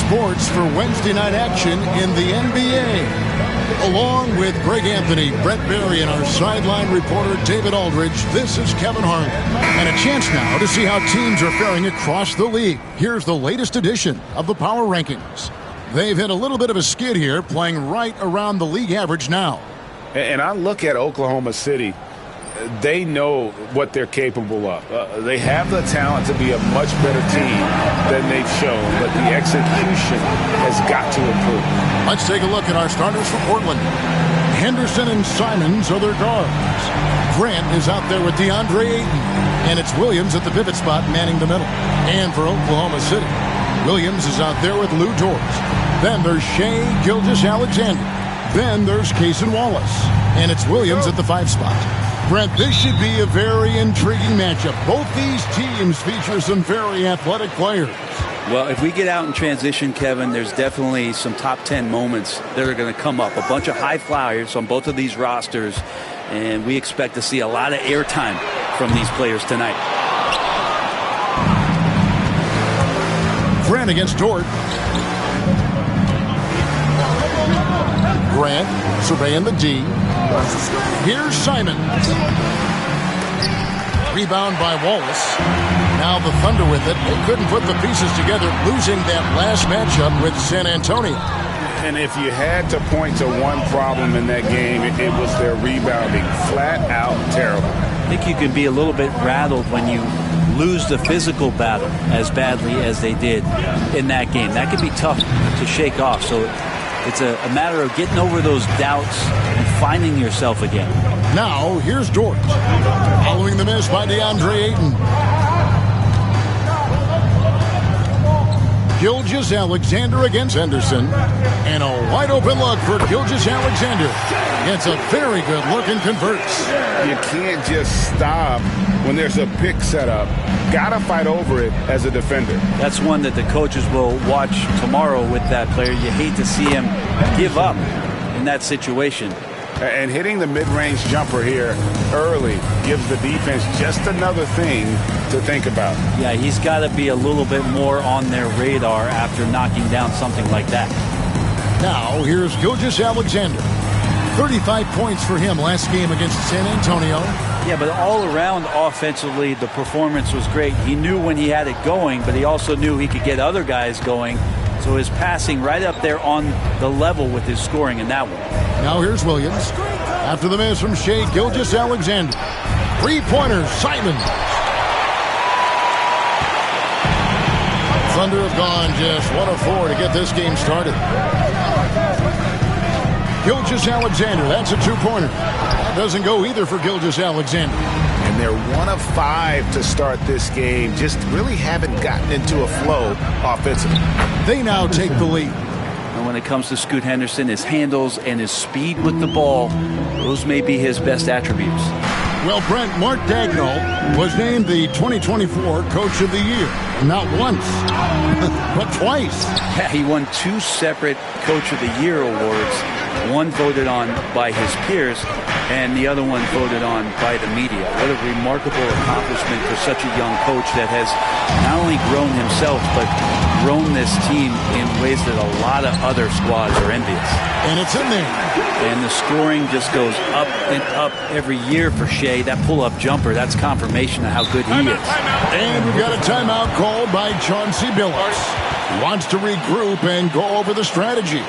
sports for Wednesday night action in the NBA. Along with Greg Anthony, Brett Berry, and our sideline reporter David Aldridge, this is Kevin Harlan. And a chance now to see how teams are faring across the league. Here's the latest edition of the Power Rankings. They've hit a little bit of a skid here, playing right around the league average now. And I look at Oklahoma City. They know what they're capable of. They have the talent to be a much better team than they've shown, but the execution has got to improve. Let's take a look at our starters for Portland. Henderson and Simons are their guards. Grant is out there with DeAndre Ayton, and it's Williams at the pivot spot manning the middle. And for Oklahoma City, Williams is out there with Lou Dort. Then there's Shai Gilgeous-Alexander. Then there's Cason Wallace, and it's Williams at the 5 spot. Brent, this should be a very intriguing matchup. Both these teams feature some very athletic players. Well, if we get out in transition, Kevin, there's definitely some top 10 moments that are going to come up. A bunch of high flyers on both of these rosters, and we expect to see a lot of airtime from these players tonight. Grant against Dort. Grant surveying the D. Here's Simon. Rebound by Wallace. Now the Thunder with it. They couldn't put the pieces together, losing that last matchup with San Antonio. And if you had to point to one problem in that game, it was their rebounding. Flat out terrible. I think you can be a little bit rattled when you lose the physical battle as badly as they did in that game. That can be tough to shake off. So it's a matter of getting over those doubts and finding yourself again. Now, here's Dort. Following the miss by DeAndre Ayton. Gilgeous-Alexander against Henderson. And a wide-open look for Gilgeous-Alexander. It's a very good look and converts. You can't just stop when there's a pick set up. Gotta fight over it as a defender. That's one that the coaches will watch tomorrow with that player. You hate to see him give up in that situation. And hitting the mid-range jumper here early gives the defense just another thing to think about. Yeah, he's got to be a little bit more on their radar after knocking down something like that. Now, here's Gilgeous-Alexander. 35 points for him last game against San Antonio. Yeah, but all around offensively, the performance was great. He knew when he had it going, but he also knew he could get other guys going. So his passing right up there on the level with his scoring in that one. Now here's Williams. After the miss from Shai Gilgeous-Alexander. 3-pointers, Simon. Thunder have gone just 1 of 4 to get this game started. Gilgeous-Alexander, that's a 2-pointer. That doesn't go either for Gilgeous-Alexander. And they're 1 of 5 to start this game. Just really haven't gotten into a flow offensively. They now take the lead. And when it comes to Scoot Henderson, his handles and his speed with the ball, those may be his best attributes. Well, Brent, Mark Daigneault was named the 2024 Coach of the Year. Not once, but twice. Yeah, he won 2 separate Coach of the Year awards. One voted on by his peers, and the other one voted on by the media. What a remarkable accomplishment for such a young coach that has not only grown himself, but grown this team in ways that a lot of other squads are envious. And it's in there. And the scoring just goes up and up every year for Shai. That pull-up jumper, that's confirmation of how good he is. And we've got a timeout called by Chauncey Billups. He wants to regroup and go over the strategy.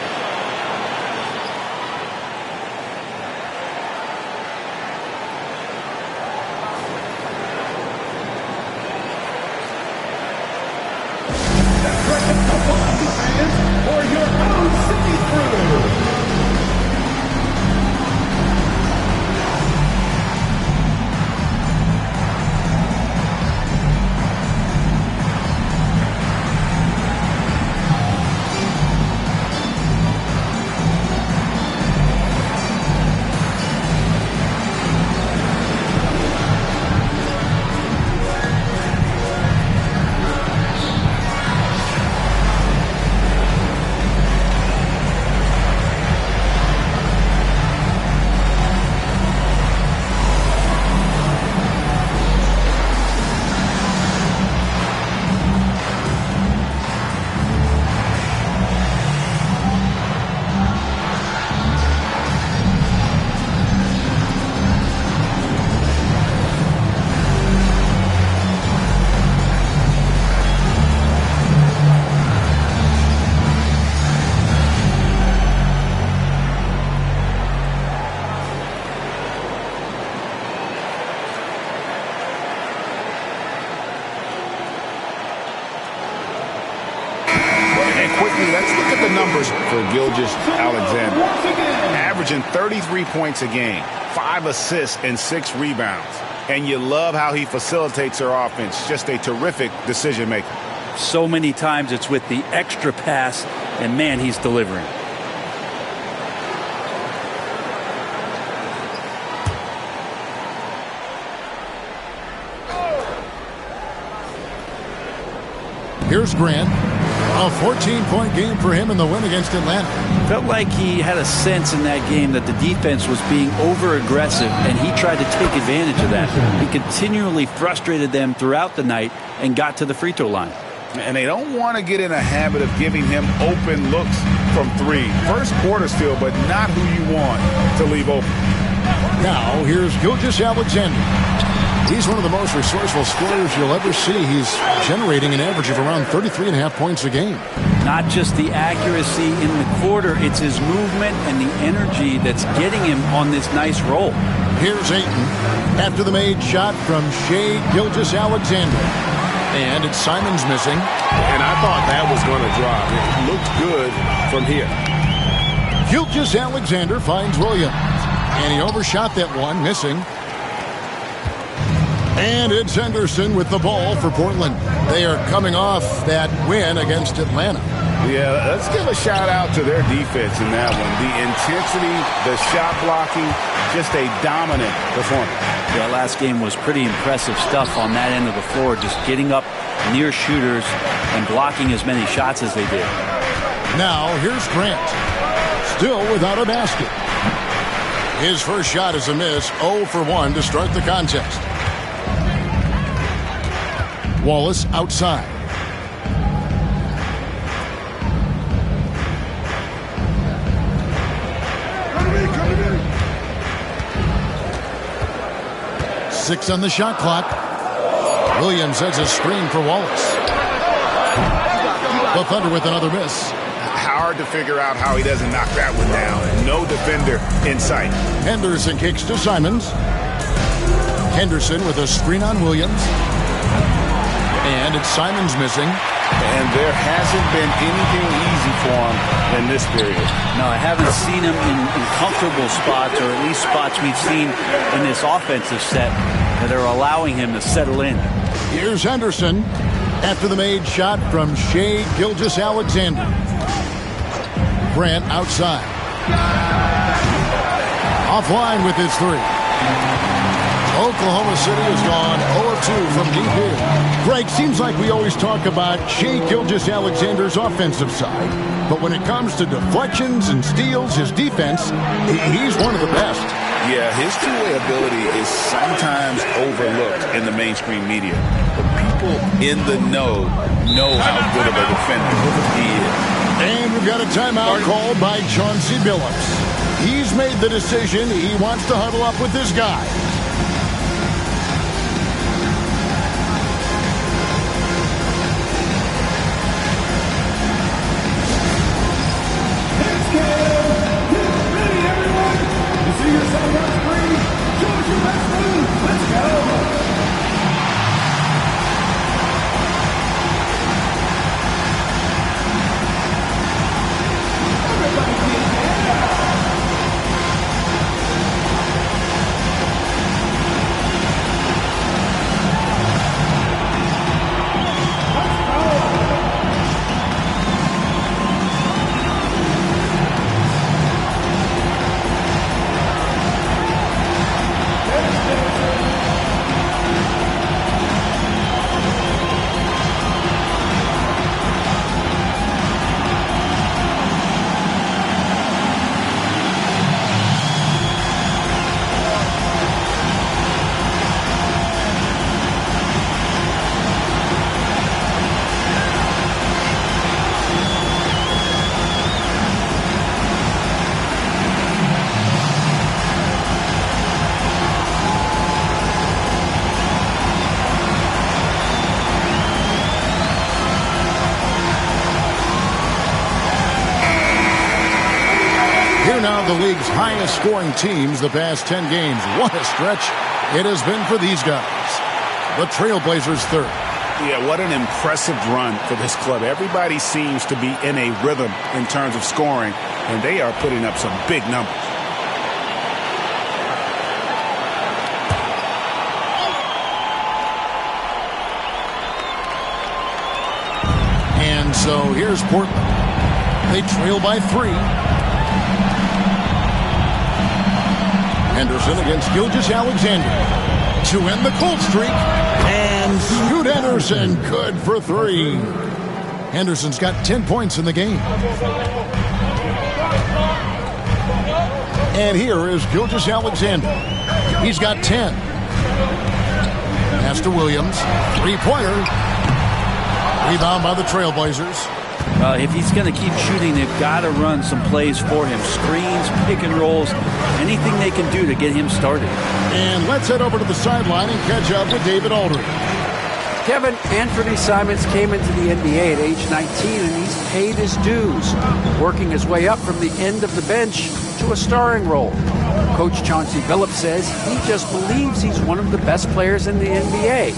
quickly, let's look at the numbers for Gilgeous-Alexander. Averaging 33 points a game, 5 assists, and 6 rebounds. And you love how he facilitates their offense. Just a terrific decision maker. So many times it's with the extra pass, and man, he's delivering. Here's Grant. A 14-point game for him in the win against Atlanta. Felt like he had a sense in that game that the defense was being over-aggressive, and he tried to take advantage of that. He continually frustrated them throughout the night and got to the free throw line. And they don't want to get in a habit of giving him open looks from 3. First quarter still, but not who you want to leave open. Now, here's Gilgeous-Alexander. He's one of the most resourceful scorers you'll ever see. He's generating an average of around 33.5 points a game. Not just the accuracy in the quarter, it's his movement and the energy that's getting him on this nice roll. Here's Ayton after the made shot from Shai Gilgeous-Alexander. And it's Simons missing. And I thought that was going to drop. It looked good from here. Gilgeous-Alexander finds Williams. And he overshot that one, missing. And it's Henderson with the ball for Portland. They are coming off that win against Atlanta. Yeah, let's give a shout out to their defense in that one. The intensity, the shot blocking, just a dominant performance. That last game was pretty impressive stuff on that end of the floor, just getting up near shooters and blocking as many shots as they did. Now here's Grant, still without a basket. His first shot is a miss, 0 for 1 to start the contest. Wallace outside. Six on the shot clock. Williams sets a screen for Wallace. The Thunder with another miss. Hard to figure out how he doesn't knock that one down. No defender in sight. Henderson kicks to Simons. Henderson with a screen on Williams. And it's Simons missing. And there hasn't been anything easy for him in this period. No, I haven't seen him in comfortable spots, or at least spots we've seen in this offensive set that are allowing him to settle in. Here's Henderson after the made shot from Shai Gilgeous-Alexander. Grant outside. Offline with his 3. Oklahoma City has gone 0-2 from deep here. Greg, seems like we always talk about Shai Gilgeous-Alexander's offensive side, but when it comes to deflections and steals, his defense, he's one of the best. Yeah, his two-way ability is sometimes overlooked in the mainstream media, but people in the know how good of a defender he is. And we've got a timeout called by Chauncey Billups. He's made the decision. He wants to huddle up with this guy. Now the league's highest scoring teams the past 10 games. What a stretch it has been for these guys. The Trailblazers third. Yeah, what an impressive run for this club. Everybody seems to be in a rhythm in terms of scoring, and they are putting up some big numbers. And so here's Portland. They trail by 3. Henderson against Gilgeous-Alexander to end the cold streak. And Scoot Henderson, good for 3. Henderson's got 10 points in the game. And here is Gilgeous-Alexander. He's got 10. Pass to Williams. 3-pointer. Rebound by the Trailblazers. If he's going to keep shooting, they've got to run some plays for him. Screens, pick and rolls, anything they can do to get him started. And let's head over to the sideline and catch up with David Aldridge. Kevin, Anthony Simons came into the NBA at age 19, and he's paid his dues, working his way up from the end of the bench to a starring role. Coach Chauncey Billups says he just believes he's one of the best players in the NBA,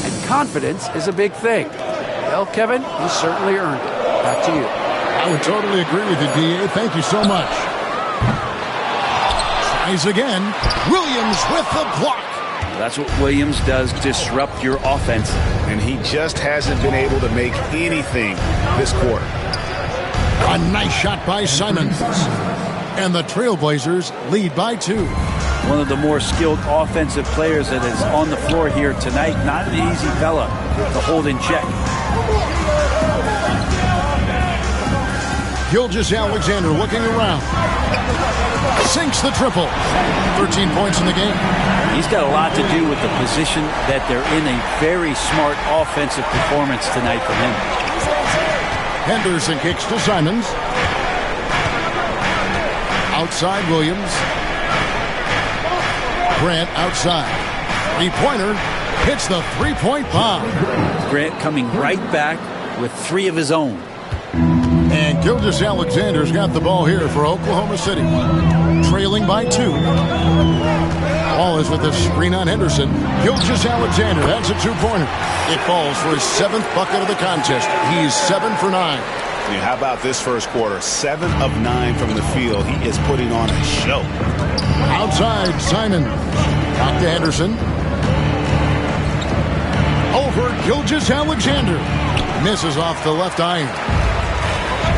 and confidence is a big thing. Well, Kevin, he certainly earned it. Back to you. I would totally agree with you, D.A. Thank you so much. Tries again. Williams with the block. That's what Williams does, disrupt your offense. And he just hasn't been able to make anything this quarter. A nice shot by Simons. And the Trailblazers lead by 2. One of the more skilled offensive players that is on the floor here tonight. Not an easy fella to hold in check. Gilgeous-Alexander looking around. Sinks the triple. 13 points in the game. He's got a lot to do with the position that they're in. A very smart offensive performance tonight from him. Henderson kicks to Simons. Outside Williams. Grant outside. 3-pointer. Hits the 3-point bomb. Grant coming right back with 3 of his own. And Gilgeous-Alexander's got the ball here for Oklahoma City. Trailing by 2. Ball is with the screen on Henderson. Gilgeous-Alexander, that's a 2-pointer. It falls for his 7th bucket of the contest. He's 7 for 9. Yeah, how about this first quarter? 7 of 9 from the field. He is putting on a show. Outside, Simon. Back to Henderson. Over Gilgeous-Alexander. Misses off the left iron.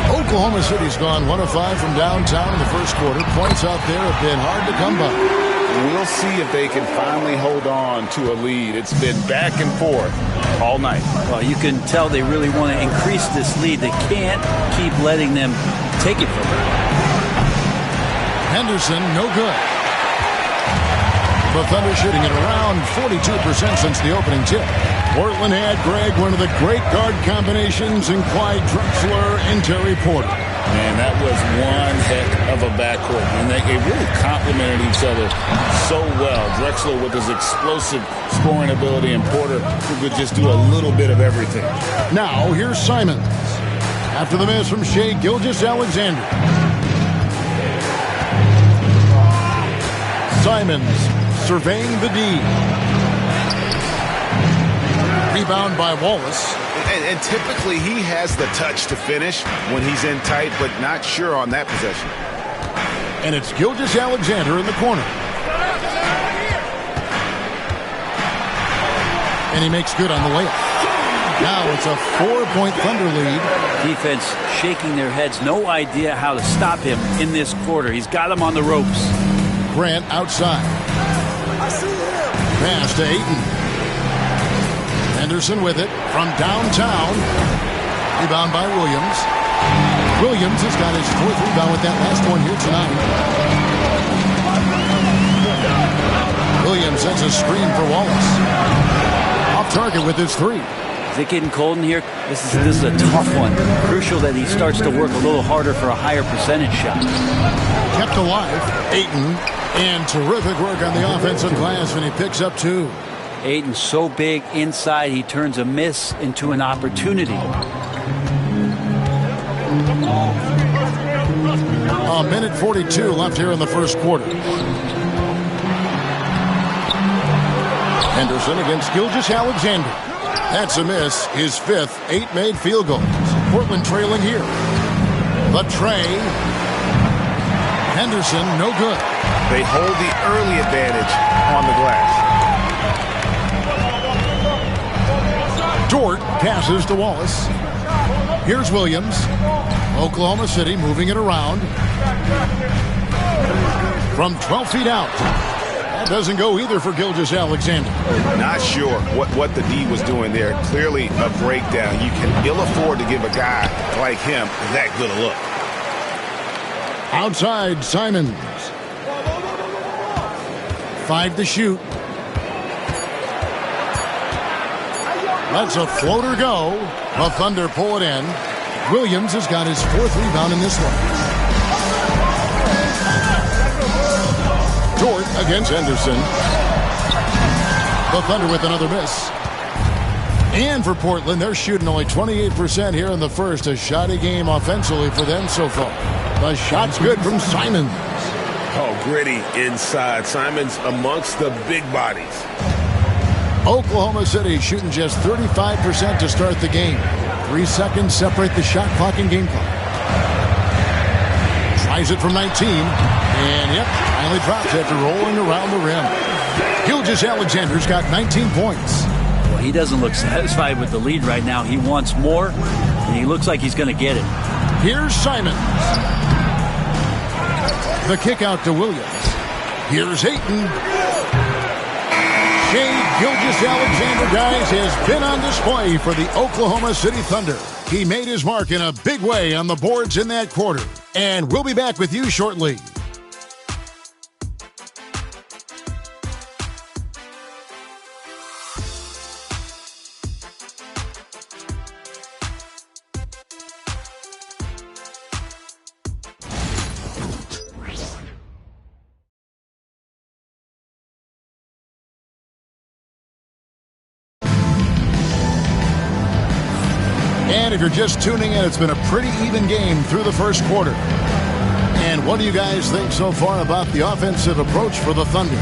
Oklahoma City's gone 1 of 5 from downtown in the first quarter. Points out there have been hard to come by. We'll see if they can finally hold on to a lead. It's been back and forth all night. Well, you can tell they really want to increase this lead. They can't keep letting them take it from them. Henderson, no good. The Thunder shooting at around 42% since the opening tip. Portland had, Greg, one of the great guard combinations in Clyde Drexler and Terry Porter. Man, that was one heck of a backcourt. And they really complemented each other so well. Drexler with his explosive scoring ability and Porter who could just do a little bit of everything. Now, here's Simons. After the miss from Shai Gilgeous-Alexander. Simons surveying the D. Rebound by Wallace. And typically he has the touch to finish when he's in tight, but not sure on that possession. And it's Gilgeous-Alexander in the corner. And he makes good on the layup. Now it's a 4-point Thunder lead. Defense shaking their heads. No idea how to stop him in this quarter. He's got him on the ropes. Grant outside. Pass to Ayton. Henderson with it from downtown. Rebound by Williams. Williams has got his 4th rebound with that last one here tonight. Williams sends a screen for Wallace. Off target with his 3. Is it getting cold in here? This is a tough one. Crucial that he starts to work a little harder for a higher percentage shot. Kept alive. Ayton. And terrific work on the offensive glass when he picks up 2. Ayton so big inside, he turns a miss into an opportunity. A minute 42 left here in the first quarter. Henderson against Gilgeous-Alexander. That's a miss. His 5th, 8 made field goals. Portland trailing here. The tray. Henderson, no good. They hold the early advantage on the glass. Dort passes to Wallace. Here's Williams. Oklahoma City moving it around. From 12 feet out. That doesn't go either for Gilgeous-Alexander. Not sure what the D was doing there. Clearly a breakdown. You can ill afford to give a guy like him that good a look. Outside, Simons. 5 to shoot. Lets a floater go. The Thunder pull it in. Williams has got his 4th rebound in this one. Dort against Henderson. The Thunder with another miss. And for Portland, they're shooting only 28% here in the first. A shoddy game offensively for them so far. The shot's good from Simons. Oh, gritty inside. Simons amongst the big bodies. Oklahoma City shooting just 35% to start the game. 3 seconds separate the shot clock and game clock. Tries it from 19. And, yep, finally drops after rolling around the rim. Gilgeous-Alexander's got 19 points. Well, he doesn't look satisfied with the lead right now. He wants more, and he looks like he's going to get it. Here's Simons. The kick out to Williams. Here's Ayton. Shai Gilgeous-Alexander, guys, has been on display for the Oklahoma City Thunder. He made his mark in a big way on the boards in that quarter. And we'll be back with you shortly. And if you're just tuning in, it's been a pretty even game through the first quarter. And what do you guys think so far about the offensive approach for the Thunder?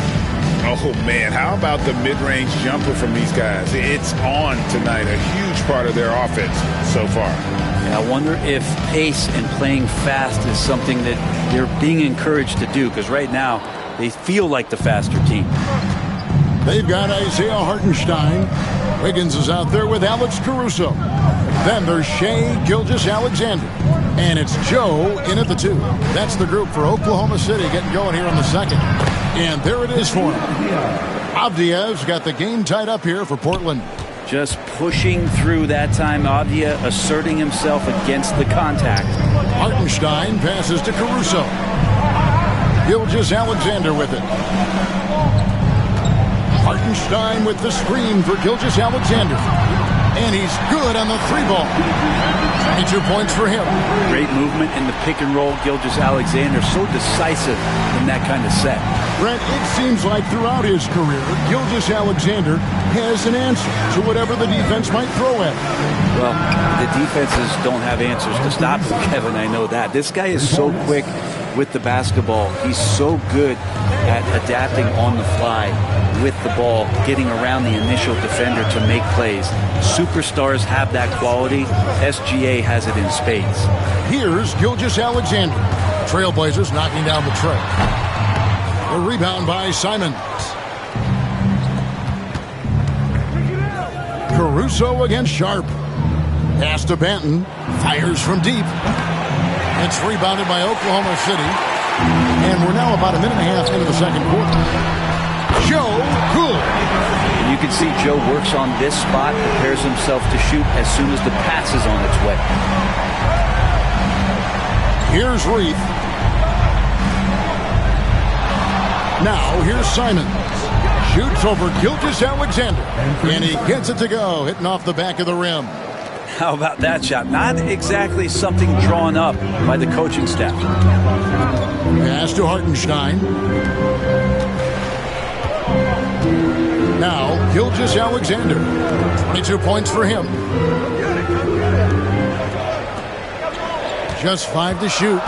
Oh, man, how about the mid-range jumper from these guys? It's on tonight, a huge part of their offense so far. Yeah, I wonder if pace and playing fast is something that they're being encouraged to do, because right now they feel like the faster team. They've got Isaiah Hartenstein. Wiggins is out there with Alex Caruso. Then there's Shai Gilgeous-Alexander. And it's Joe in at the 2. That's the group for Oklahoma City getting going here in the second. And there it is for him. Avdia's got the game tied up here for Portland. Just pushing through that time. Avdia asserting himself against the contact. Hartenstein passes to Caruso. Gilgeous-Alexander with it. Hartenstein with the screen for Gilgeous-Alexander. And he's good on the 3-ball. 22 points for him. Great movement in the pick and roll. Gilgeous-Alexander so decisive in that kind of set. Brent, it seems like throughout his career, Gilgeous-Alexander has an answer to whatever the defense might throw at him. Well, the defenses don't have answers to stop him, Kevin. I know that. This guy is so quick with the basketball. He's so good at adapting on the fly with the ball, getting around the initial defender to make plays. Superstars have that quality. SGA has it in spades. Here's Gilgeous-Alexander. Trailblazers knocking down the tray. The rebound by Simons. Caruso against Sharp. Pass to Banton. Fires from deep. It's rebounded by Oklahoma City. And we're now about a minute and a half into the second quarter. Joe Gould. And you can see Joe works on this spot, prepares himself to shoot as soon as the pass is on its way. Here's Reith. Now here's Simons. Shoots over Gilgeous-Alexander. And he gets it to go, hitting off the back of the rim. How about that shot? Not exactly something drawn up by the coaching staff. Pass to Hartenstein. Now, Gilgeous-Alexander. 22 points for him. Just 5 to shoot.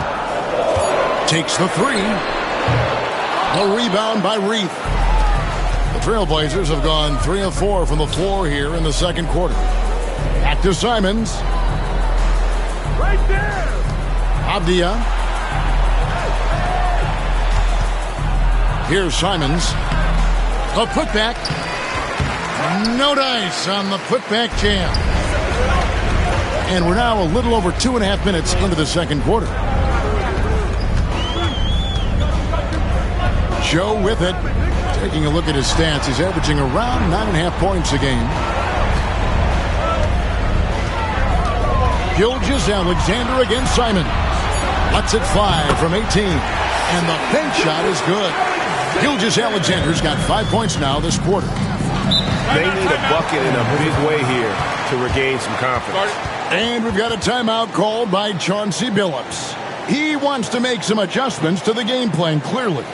Takes the 3. The rebound by Reith. The Trailblazers have gone 3 of 4 from the floor here in the second quarter. Back to Simons. Right there. Avdia. Here's Simons. A putback. No dice on the putback jam. And we're now a little over 2.5 minutes into the second quarter. Joe with it. Taking a look at his stats, he's averaging around 9.5 points a game. Gilgeous-Alexander against Simon. Lets it fly from 18. And the bank shot is good. Gilgeous-Alexander's got 5 points now this quarter. They need a bucket in a big way here to regain some confidence. And we've got a timeout called by Chauncey Billups. He wants to make some adjustments to the game plan, clearly.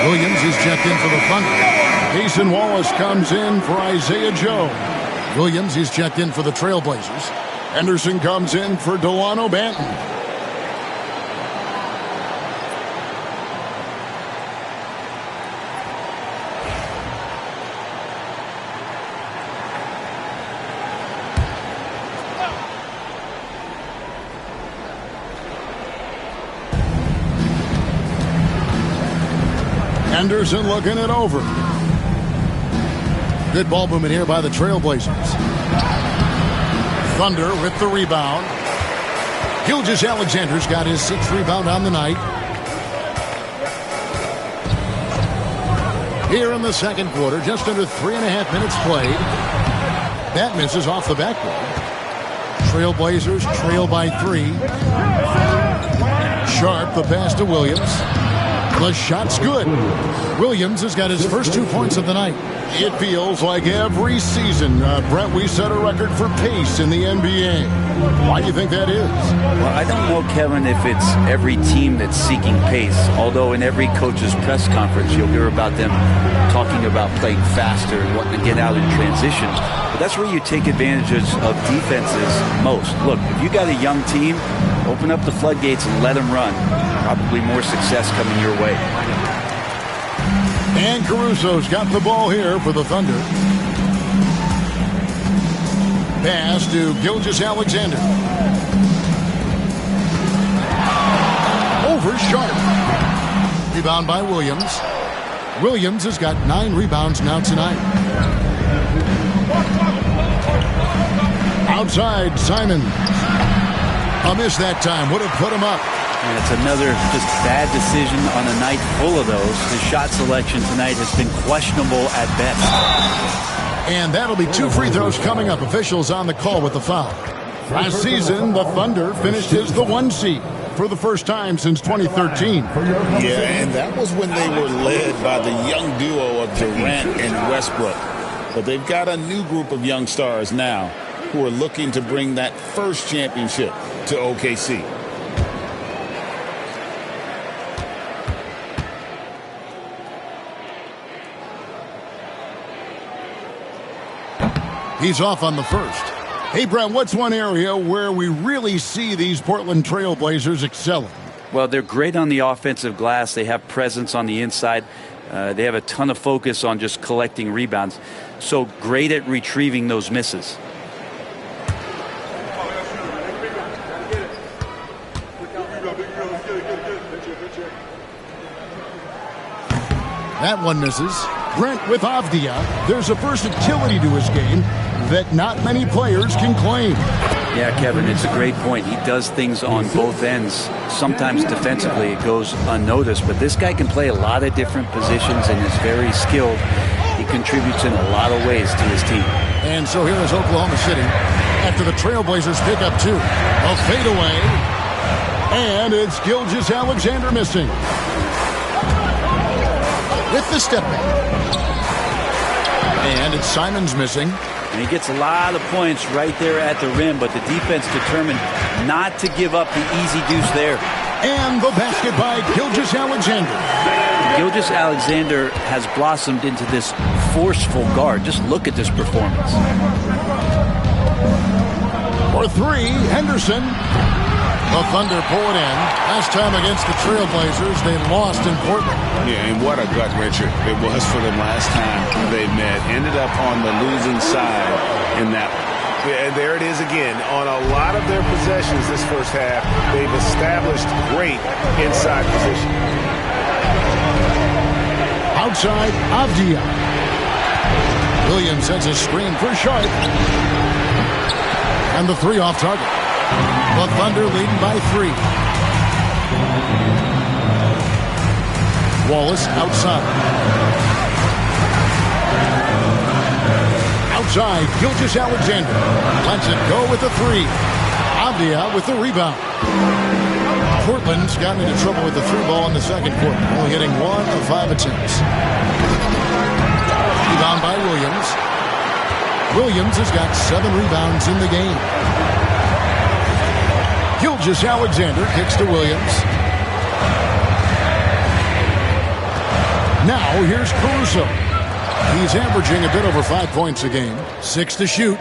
Williams is checked in for the Thunder. Cason Wallace comes in for Isaiah Joe. Williams is checked in for the Trailblazers. Henderson comes in for Delano Banton. Henderson looking it over. Good ball movement here by the Trailblazers. Thunder with the rebound. Gilgeous-Alexander's got his 6th rebound on the night. Here in the second quarter, just under 3.5 minutes played. That misses off the backboard. Trailblazers trail by 3. Sharp, the pass to Williams. The shot's good. Williams has got his first 2 points of the night. It feels like every season, Brett, we set a record for pace in the NBA. Why do you think that is? Well, I don't know, Kevin, if it's every team that's seeking pace, although in every coach's press conference you'll hear about them talking about playing faster and wanting to get out in transition. But that's where you take advantages of defenses most. Look, if you got a young team, open up the floodgates and let them run. Probably more success coming your way. And Caruso's got the ball here for the Thunder. Pass to Gilgeous-Alexander. Over Sharp. Rebound by Williams. Williams has got 9 rebounds now tonight. Outside, Simon. A miss that time. Would have put him up. And it's another just bad decision on a night full of those. His shot selection tonight has been questionable at best. And that'll be 2 free throws coming up. Officials on the call with the foul. Last season, the Thunder finished as the 1 seed for the first time since 2013. Yeah, and that was when they were led by the young duo of Durant and Westbrook. But they've got a new group of young stars now who are looking to bring that first championship to OKC. He's off on the first. Hey, Brent, what's one area where we really see these Portland Trailblazers excelling? Well, they're great on the offensive glass. They have presence on the inside. They have a ton of focus on just collecting rebounds. So great at retrieving those misses. That one misses. Brent with Avdia. There's a versatility to his game that not many players can claim. Yeah, Kevin, it's a great point. He does things on both ends. Sometimes defensively it goes unnoticed, but this guy can play a lot of different positions and is very skilled. He contributes in a lot of ways to his team. And so here is Oklahoma City after the Trailblazers pick up 2. A fadeaway. And it's Gilgeous-Alexander missing. With the step back. And it's Simons missing. And he gets a lot of points right there at the rim, but the defense determined not to give up the easy deuce there. And the basket by Gilgeous-Alexander. Gilgeous-Alexander has blossomed into this forceful guard. Just look at this performance. For 3, Henderson. The Thunder pull it in. Last time against the Trailblazers, they lost in Portland. Yeah, and what a gut wrencher it was for them last time they met. Ended up on the losing side in that one. Yeah, and there it is again. On a lot of their possessions this first half, they've established great inside position. Outside, Avdia. Williams sets a screen for Sharp. And the 3 off target. The Thunder leading by 3. Wallace outside. Outside, Gilgeous-Alexander lets it go with the 3. Avdia with the rebound. Portland's gotten into trouble with the 3 ball in the second quarter, only hitting 1 of 5 attempts. Rebound by Williams. Williams has got 7 rebounds in the game. Gilgeous-Alexander kicks to Williams. Now here's Caruso. He's averaging a bit over 5 points a game. 6 to shoot.